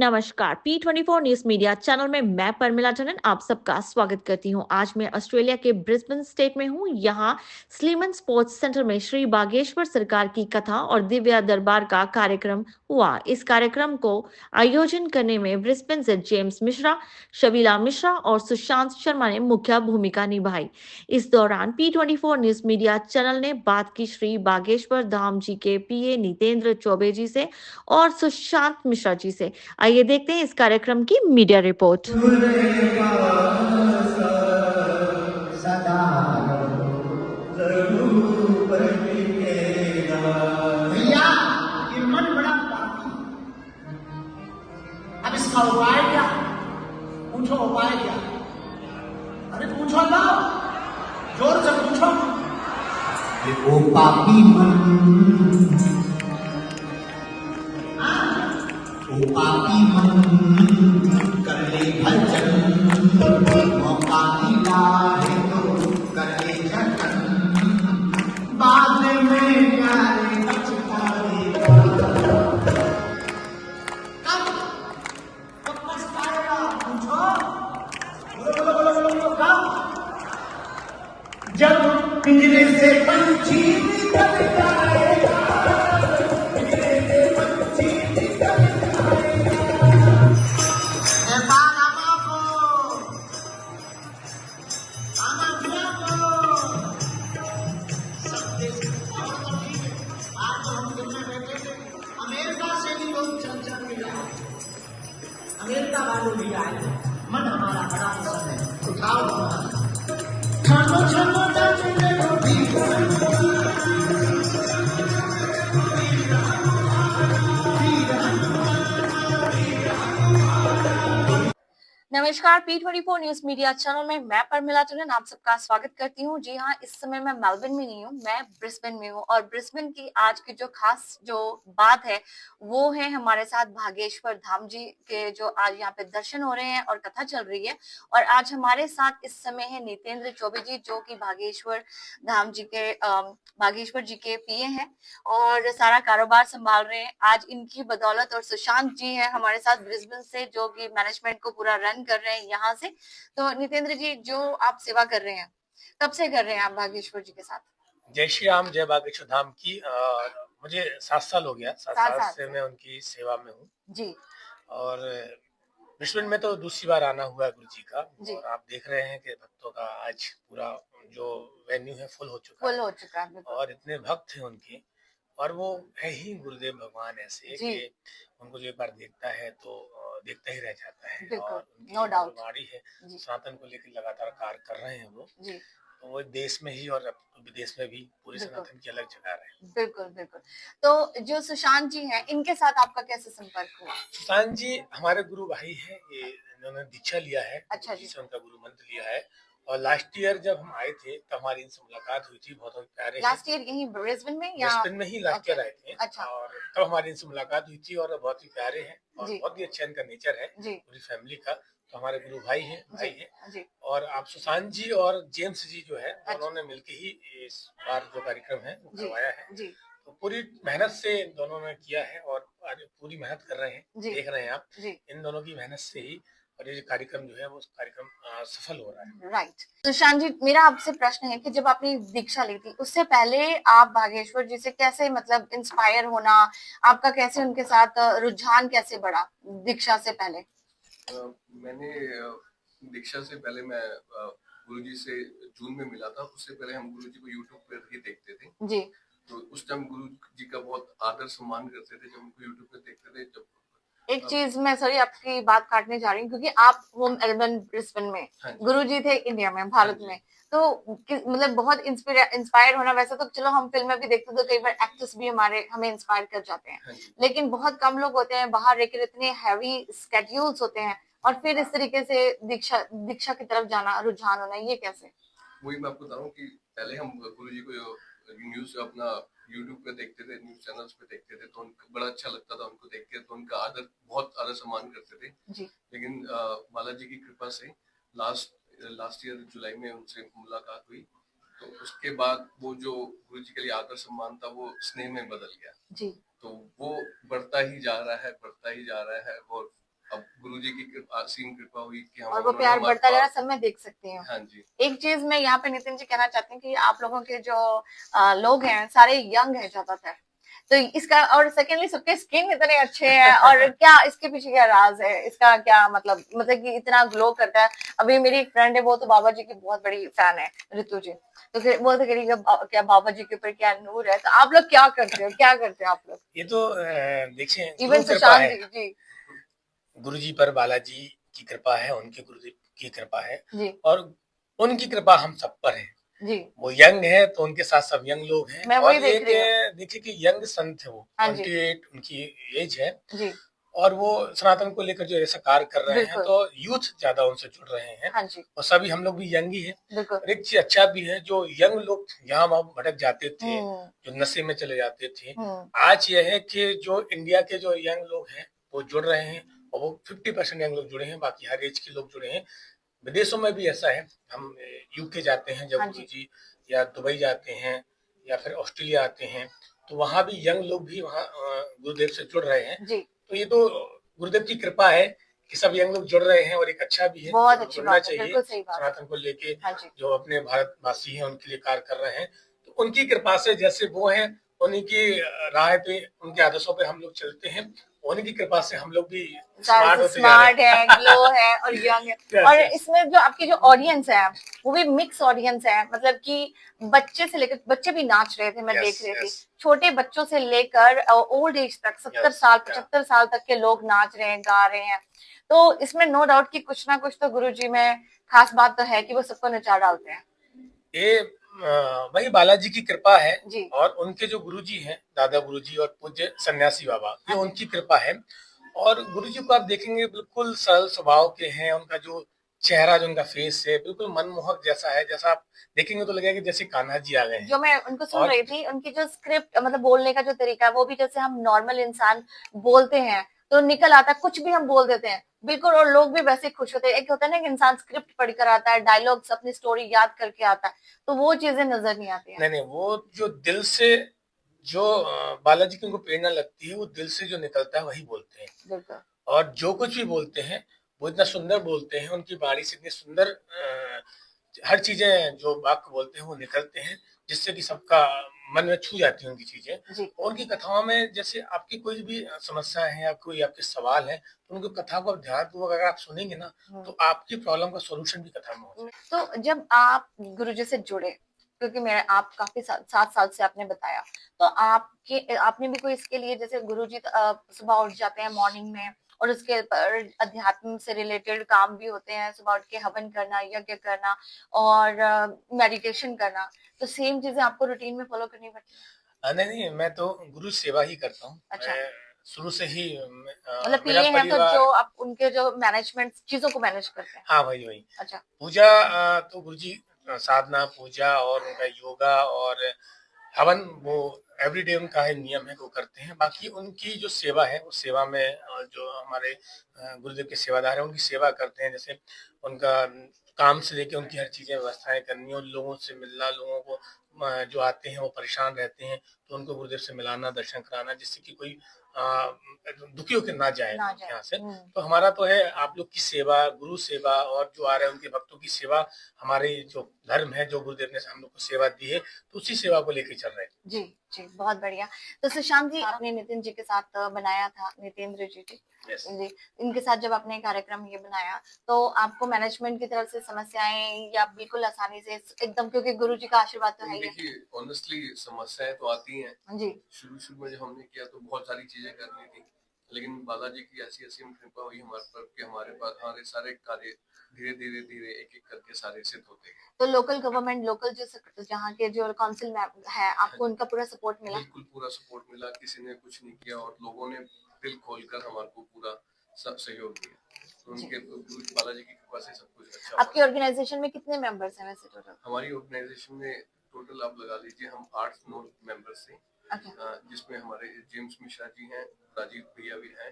नमस्कार, P24 news media channel में मैं परमिला टंडन आप सबका स्वागत करती हूं। आज मैं ऑस्ट्रेलिया के ब्रिस्बेन स्टेट में हूं। यहां स्लीमन स्पोर्ट्स सेंटर में श्री बागेश्वर सरकार की कथा और दिव्या दरबार का कार्यक्रम हुआ। इस कार्यक्रम को आयोजन करने में ब्रिस्बेन से जेम्स मिश्रा, शबीला मिश्रा और सुशांत शर्मा ने मुख्य भूमिका निभाई। इस दौरान P24 न्यूज मीडिया चैनल ने बात की श्री बागेश्वर धाम जी के PA नितेंद्र चौबे जी से और सुशांत मिश्रा जी से। आइए देखते हैं इस कार्यक्रम की मीडिया रिपोर्ट। भैया ये मन बड़ा बाकी, अब इसका उपाय क्या? पूछो उपाय क्या? अरे पूछो ना, जोर से पूछो। ओ पापी मन, ओ पापी मन कर ले भजन, मौका मिला है तो कर ले जतन, बाद में प्यारे पछताएगा, कब पछताएगा? पूछो, बोलो बोलो बोलो बोलो कब? जब पिंजरे से पंछी निकल जाएगा, पिंजरे से पंछी निकल जाएगा। ए बाबा बाबू, आना भैया को, सब देश और तो ठीक है। आज तो हम दिन में बैठे थे, अमेरिका से भी लोग चल चल के आए, अमेरिका वाले भी आए, मन हमारा बड़ा पसंद है। उठाओ हमारा छानो छानो नाचने को भी नमस्कार, P24 न्यूज मीडिया चैनल में मैं परमिला टंडन आप सबका स्वागत करती हूं। जी हां, इस समय मैं मेलबर्न में नहीं हूं, मैं ब्रिस्बेन में हूं और ब्रिस्बेन की आज की जो खास जो बात है वो है हमारे साथ भागेश्वर धाम जी के जो आज यहाँ पे दर्शन हो रहे हैं और कथा चल रही है। और आज हमारे साथ इस समय है नितेंद्र चौबे जी जो कि भागेश्वर धाम जी के भागेश्वर जी के PA हैं और सारा कारोबार संभाल रहे हैं। आज इनकी बदौलत और सुशांत जी है हमारे साथ ब्रिस्बेन से जो कि मैनेजमेंट को पूरा रन कर रहे हैं यहाँ से। तो नितेंद्र जी, जो आप सेवा कर रहे हैं कब से कर रहे हैं आप भागेश्वर जी के साथ? जय श्री राम, जय बागेश्वर धाम की। मुझे 7 साल हो गया, 7 साल से मैं उनकी सेवा में हूँ जी। और ब्रिस्बेन में तो दूसरी बार आना हुआ है गुरु जी का जी। और आप देख रहे हैं कि भक्तों का आज पूरा जो वेन्यू है फुल हो चुका है और इतने भक्त हैं उनके। और वो है ही गुरुदेव भगवान ऐसे कि उनको जो एक बार देखता है तो देखता ही रह जाता है। और उनकी वाणी है सनातन को लेकर लगातार कार्य कर रहे हैं वो। तो वो देश में ही और विदेश में भी पूरे सनातन की अलग जगह रहे। बिल्कुल बिल्कुल। तो जो सुशांत जी हैं इनके साथ आपका कैसे संपर्क हुआ? सुशांत जी हमारे गुरु भाई हैं, ये इन्होंने दीक्षा लिया है। अच्छा जी। से उनका गुरु मंत्र लिया है और लास्ट ईयर जब हम आए थे तब हमारी इनसे मुलाकात हुई थी। बहुत प्यारे लास्ट ईयर यहीं ब्रिस्बेन में या ब्रिस्बेन में ही लास्ट ईयर आए थे। अच्छा। और तब हमारी इनसे मुलाकात हुई थी और बहुत ही प्यारे हैं और बहुत ही अच्छा इनका नेचर है पूरी फैमिली का। तो हमारे गुरु भाई हैं और आप सुशांत जी और जेम्स जी जो है उन्होंने मिलकर ही इस बार जो कार्यक्रम है वो करवाया है। तो पूरी मेहनत से दोनों ने किया है और पूरी मेहनत कर रहे हैं। देख रहे हैं आप इन दोनों की मेहनत से ही और ये कार्यक्रम जो है वो कार्यक्रम सफल हो रहा है। राइट। सुशांत जी, मेरा आपसे प्रश्न है कि जब आपने दीक्षा ली थी उससे पहले आप भागेश्वर जी से कैसे मतलब इंस्पायर होना, आपका कैसे उनके साथ रुझान कैसे बढ़ा दीक्षा से पहले? मैंने दीक्षा से पहले मैं गुरुजी से जून में मिला था। उससे पहले हम गुरुजी को यूट्यूब पर ही देखते थे जी। तो उस टाइम गुरुजी का बहुत आदर सम्मान करते थे जब उनको यूट्यूब पे देखते थे। जब एक चीज मैं सॉरी आपकी बात काटने जा रही हूँ क्योंकि आप होम मेलबर्न ब्रिस्बेन में, गुरुजी थे इंडिया में, भारत में। तो मतलब बहुत इंस्पायर होना, वैसे तो चलो हम फिल्म में भी देखते तो कई बार एक्टर्स भी हमें इंस्पायर कर जाते हैं, लेकिन बहुत कम लोग होते हैं बाहर रहकर इतने हैवी स्केड्यूल्स होते हैं और फिर इस तरीके से दीक्षा की तरफ जाना, रुझान होना, ये कैसे? वही मैं आपको बता रहा हूँ कि पहले हम गुरुजी को न्यूज अपना यूट्यूब पे देखते थे, न्यूज चैनल्स पे देखते थे तो उनको बड़ा अच्छा लगता था उनको देख के। तो उनका बहुत आदर सम्मान करते थे जी। लेकिन बालाजी की कृपा से लास्ट ईयर जुलाई में उनसे मुलाकात हुई तो उसके बाद वो जो गुरुजी के लिए आदर सम्मान था वो स्नेह में बदल गया। जी। तो वो बढ़ता ही जा रहा है और अब गुरुजी की असीम कृपा हुई कि हम और वो प्यार बढ़ता जा रहा, सब मैं देख सकती हूँ। हाँ जी। एक चीज मैं यहाँ पे नितिन जी कहना चाहती हूँ कि आप लोगों के जो लोग हैं सारे यंग हैं ज्यादातर, तो इसका, और सेकेंडली सबके स्किन इतने अच्छे हैं, और क्या इसके पीछे क्या राज है, इसका क्या मतलब कि इतना ग्लो करता है। अभी मेरी एक फ्रेंड है, वो तो बाबा जी की बहुत बड़ी फैन है, ऋतु जी, तो फिर वो तो कह रही है क्या बाबा जी के ऊपर क्या नूर है। तो आप लोग क्या करते हो, क्या करते हो आप लोग? ये तो देखिए इवन सुशांत जी गुरु जी पर बालाजी की कृपा है, उनके गुरुदेव की कृपा है जी, और उनकी कृपा हम सब पर है जी। वो यंग है तो उनके साथ सब यंग लोग हैं। मैं वही और देख एक रही हूँ। देखिए कि यंग संत है वो, हाँ जी 28 उनकी एज है जी, और वो सनातन को लेकर जो ऐसा कार्य कर रहे हैं बिल्कुल। तो यूथ ज्यादा उनसे जुड़ रहे हैं। हाँ जी, और सभी हम लोग भी यंग ही है। बिल्कुल। और एक चीज अच्छा भी है, जो यंग लोग यहाँ वहाँ भटक जाते थे, जो नशे में चले जाते थे, आज यह है कि जो इंडिया के जो यंग लोग हैं वो जुड़ रहे हैं और वो 50% यंग लोग जुड़े हैं, बाकी हर एज के लोग जुड़े हैं। विदेशों में भी ऐसा है, हम यूके जाते हैं जब हाँ गुरु जी, या दुबई जाते हैं या फिर ऑस्ट्रेलिया आते हैं तो वहां भी यंग लोग भी वहाँ गुरुदेव से जुड़ रहे हैं। जी, तो ये तो गुरुदेव की कृपा है कि सब यंग लोग जुड़ रहे हैं और एक अच्छा भी है, बहुत अच्छी जुड़ना बात है, चाहिए। बिल्कुल सही बात है। सनातन को लेके हाँ जी, जो अपने भारतवासी हैं उनके लिए कार्य कर रहे हैं, तो उनकी कृपा से जैसे वो हैं उन्हीं की राह पे, उनके आदर्शों पे हम लोग चलते हैं, उन्हीं की कृपा से हम लोग भी स्मार्ट होते जा रहे स्मार्ट है, ग्लो है और यंग है। Yes, और yes. इसमें जो आपकी जो ऑडियंस है वो भी मिक्स ऑडियंस है, मतलब कि बच्चे से लेकर, बच्चे भी नाच रहे थे, मैं Yes, देख रही थी, yes. छोटे बच्चों से लेकर ओल्ड एज तक, 70 Yes, साल yeah. 75 साल तक के लोग नाच रहे हैं, गा रहे हैं। तो इसमें नो डाउट कि कुछ ना कुछ तो गुरु जी में खास बात तो है कि वो सबको नचा डालते हैं। ये वही बालाजी की कृपा है जी, और उनके जो गुरुजी हैं, दादा गुरुजी और पूज्य सन्यासी बाबा, ये हाँ जी, उनकी कृपा है। और गुरुजी को आप देखेंगे बिल्कुल सरल स्वभाव के हैं, उनका जो चेहरा, जो उनका फेस है बिल्कुल मनमोहक जैसा है, जैसा आप देखेंगे तो लगेगा कि जैसे कान्हा जी आ गए हैं। जो मैं उनको सुन और रही थी, उनकी जो स्क्रिप्ट, मतलब बोलने का जो तरीका है, वो भी जैसे हम नॉर्मल इंसान बोलते हैं तो निकल आता है, कुछ भी हम बोल देते हैं बिल्कुल, और लोग भी वैसे खुश होते हैं। एक होता है ना कि इंसान स्क्रिप्ट पढ़कर आता है, डायलॉग्स अपनी स्टोरी याद करके आता है, तो वो चीजें नजर नहीं आती है। नहीं, वो जो दिल से, जो बालाजी की उनको प्रेरणा लगती है, वो दिल से जो निकलता है वही बोलते हैं। बिल्कुल, और जो कुछ भी बोलते हैं वो इतना सुंदर बोलते हैं, उनकी वाणी से इतनी सुंदर हर चीजें जो वाक्य बोलते हैं वो निकलते हैं, जिससे कि सबका मन में छू जाती है उनकी चीजें। जी, और उनकी कथाओं में जैसे आपकी कोई भी समस्या है या कोई आपके सवाल है, तो उनकी कथा को आप ध्यानपूर्वक अगर आप सुनेंगे ना, तो आपकी प्रॉब्लम का सोल्यूशन भी कथा में हो जाएगा। तो जब आप गुरुजी से जुड़े, क्योंकि मेरे आप काफी 7 साल से आपने बताया, तो आपके आपने भी कोई इसके लिए, जैसे गुरुजी सुबह उठ जाते हैं मॉर्निंग में और उसके पर अध्यात्म से रिलेटेड काम भी होते हैं, सुबह उठ के हवन करना, यज्ञ करना और मेडिटेशन करना, तो सेम चीजें आपको रूटीन में फॉलो करनी पड़ती है? नहीं, मैं तो गुरु सेवा ही करता हूँ। अच्छा, मैं शुरू से ही मतलब मेरा पीए हैं तो जो परिवार। आप उनके जो मैनेजमेंट चीजों को मैनेज करते हैं? हाँ, वही अच्छा, पूजा, तो गुरुजी साधना, पूजा और उनका योगा और हवन, वो एवरीडे उनका है, नियम है, वो करते हैं। बाकी उनकी जो सेवा है, उस सेवा में जो हमारे गुरुदेव के सेवादार हैं उनकी सेवा करते हैं। जैसे उनका काम से लेके उनकी हर चीजें व्यवस्थाएं करनी, और लोगों से मिलना, लोगों को जो आते हैं वो परेशान रहते हैं तो उनको गुरुदेव से मिलाना, दर्शन कराना, जिससे कि कोई दुखी होकर ना जाए ना जाए। यहाँ से। तो हमारा तो है आप लोग की सेवा, गुरु सेवा, और जो आ रहे हैं उनके भक्तों की सेवा, हमारे जो धर्म है, जो गुरुदेव ने हम लोग को सेवा दी है, तो उसी सेवा को लेकर चल रहे हैं। जी, जी, बहुत बढ़िया। तो सुशांत जी, आपने नितिन जी के साथ बनाया था, नितेंद्र जी जी, Yes. जी, इनके साथ जब आपने कार्यक्रम ये बनाया, तो आपको मैनेजमेंट की तरफ से समस्याएं या बिल्कुल आसानी से एकदम, क्योंकि गुरु जी का आशीर्वाद तो है ही है? देखिए, ऑनेस्टली समस्याएं तो आती हैं जी, शुरू में जब हमने किया तो बहुत सारी चीजें करनी थी, लेकिन बालाजी की ऐसी असीम कृपा हुई हमारे पर कि हमारे पास हमारे सारे कार्य धीरे धीरे एक एक करके सारे सिद्ध होते गए। तो लोकल गवर्नमेंट, लोकल जो जहाँ के जो काउंसिल में है, आपको उनका पूरा सपोर्ट मिला? बिल्कुल पूरा सपोर्ट मिला, किसी ने कुछ नहीं किया और लोगों ने दिल खोलकर हमारे को पूरा सहयोग दिया। तो उनके बालाजी की कृपा से सब कुछ अच्छा। आपकी ऑर्गेनाइजेशन में कितने मेंबर्स हैं वैसे टोटल? हमारी ऑर्गेनाइजेशन में टोटल आप लगा लीजिए हम 8-9 मेंबर्स थे। अच्छा, जिसमें हमारे जेम्स मिश्रा जी हैं, राजीव भैया भी हैं,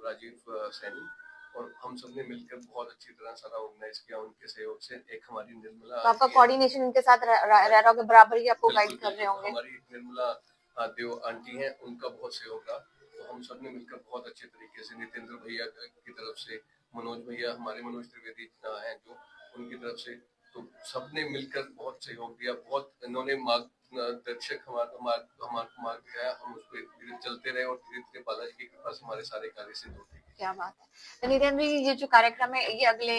राजीव सैनी, और हम सब ने मिलकर बहुत अच्छी तरह सारा ऑर्गेनाइज किया उनके सहयोग से। एक हमारी निर्मला, तो आपका कोऑर्डिनेशन इनके साथ रह रहा होगा, बराबर ही आपको गाइड कर रहे होंगे? हमारी एक निर्मला देव आंटी हैं, उनका बहुत सहयोग रहा। हम सब ने मिलकर बहुत अच्छे तरीके से, नितेंद्र भैया की तरफ से, मनोज भैया, हमारे मनोज त्रिवेदी हैं जो, उनकी तरफ से, तो सबने मिलकर बहुत सहयोग दिया, बहुत इन्होंने मार्गदर्शक हमारा मार्ग दिया, हम उस पर चलते रहे और धीरे धीरे बालाजी की कृपा से हमारे सारे कार्य सिद्ध होते गए। क्या बात है। तो नितेंद्र जी, ये जो कार्यक्रम है ये अगले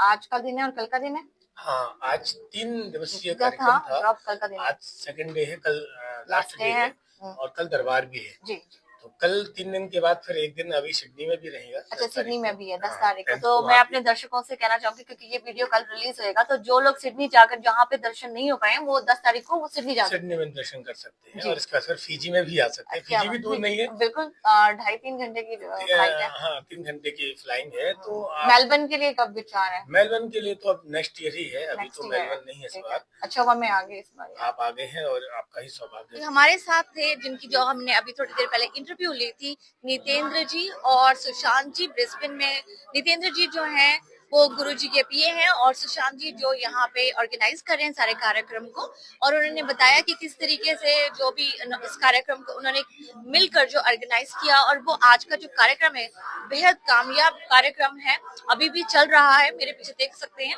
आज का दिन है और कल का दिन है? हाँ, आज 3 दिवसीय कार्यक्रम था। कल का दिन आज सेकंड डे है, कल लास्ट डे है और कल दरबार भी है जी। तो कल 3 दिन के बाद फिर एक दिन अभी सिडनी में भी रहेगा। अच्छा, सिडनी में भी है 10 तारीख को। तो मैं अपने दर्शकों से कहना चाहूंगी, क्योंकि ये वीडियो कल रिलीज होएगा, तो जो लोग सिडनी जाकर जहाँ पे दर्शन नहीं हो पाए वो 10 तारीख को वो सिडनी में दर्शन कर सकते हैं और इसका असर फीजी में भी आ सकते हैं। फीजी भी दूर नहीं है, बिल्कुल 2.5-3 घंटे की फ्लाइट है। हाँ, 3 घंटे की फ्लाइंग है। तो मेलबर्न के लिए कब विचार है? मेलबर्न के लिए तो अब नेक्स्ट ईयर ही है, अभी तो मेलबर्न नहीं है इस बार। अच्छा हुआ मैं आगे, इस बार आप आगे हैं और आपका ही सौभाग्य। हमारे साथ थे जिनकी जो हमने अभी थोड़ी देर पहले इंटरव्यू ली थी, नितेंद्र जी और सुशांत जी ब्रिस्बेन में। नितेंद्र जी जो हैं वो गुरुजी के पीए हैं और सुशांत जी जो यहाँ पे ऑर्गेनाइज कर रहे हैं सारे कार्यक्रम को, और उन्होंने बताया कि किस तरीके से जो भी इस कार्यक्रम को उन्होंने मिलकर जो ऑर्गेनाइज किया, और वो आज का जो कार्यक्रम है बेहद कामयाब कार्यक्रम है, अभी भी चल रहा है, मेरे पीछे देख सकते हैं।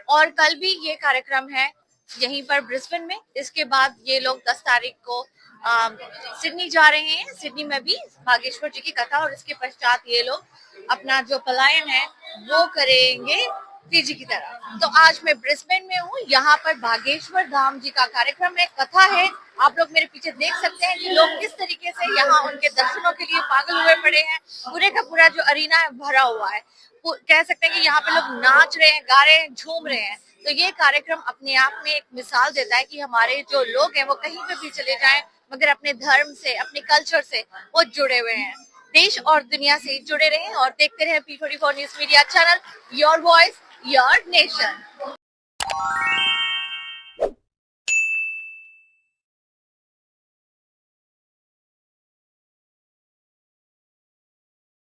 और कल भी ये कार्यक्रम है यहीं पर ब्रिस्बेन में। इसके बाद ये लोग 10 तारीख को सिडनी जा रहे हैं। सिडनी में भी भागेश्वर जी की कथा, और इसके पश्चात ये लोग अपना जो पलायन है वो करेंगे फीजी की तरफ। तो आज मैं ब्रिस्बेन में हूँ, यहाँ पर भागेश्वर धाम जी का कार्यक्रम है, कथा है। आप लोग मेरे पीछे देख सकते हैं कि लोग किस तरीके से यहाँ उनके दर्शनों के लिए पागल हुए पड़े हैं। पूरे का पूरा जो अरीना है भरा हुआ है, कह सकते हैं कि यहाँ पे लोग नाच रहे हैं, गा रहे हैं, झूम रहे हैं। तो ये कार्यक्रम अपने आप में एक मिसाल देता है कि हमारे जो लोग हैं वो कहीं पे भी चले जाएं, मगर अपने धर्म से, अपने कल्चर से वो जुड़े हुए हैं। देश और दुनिया से जुड़े रहें और देखते रहें P24 news media channel, your voice your nation.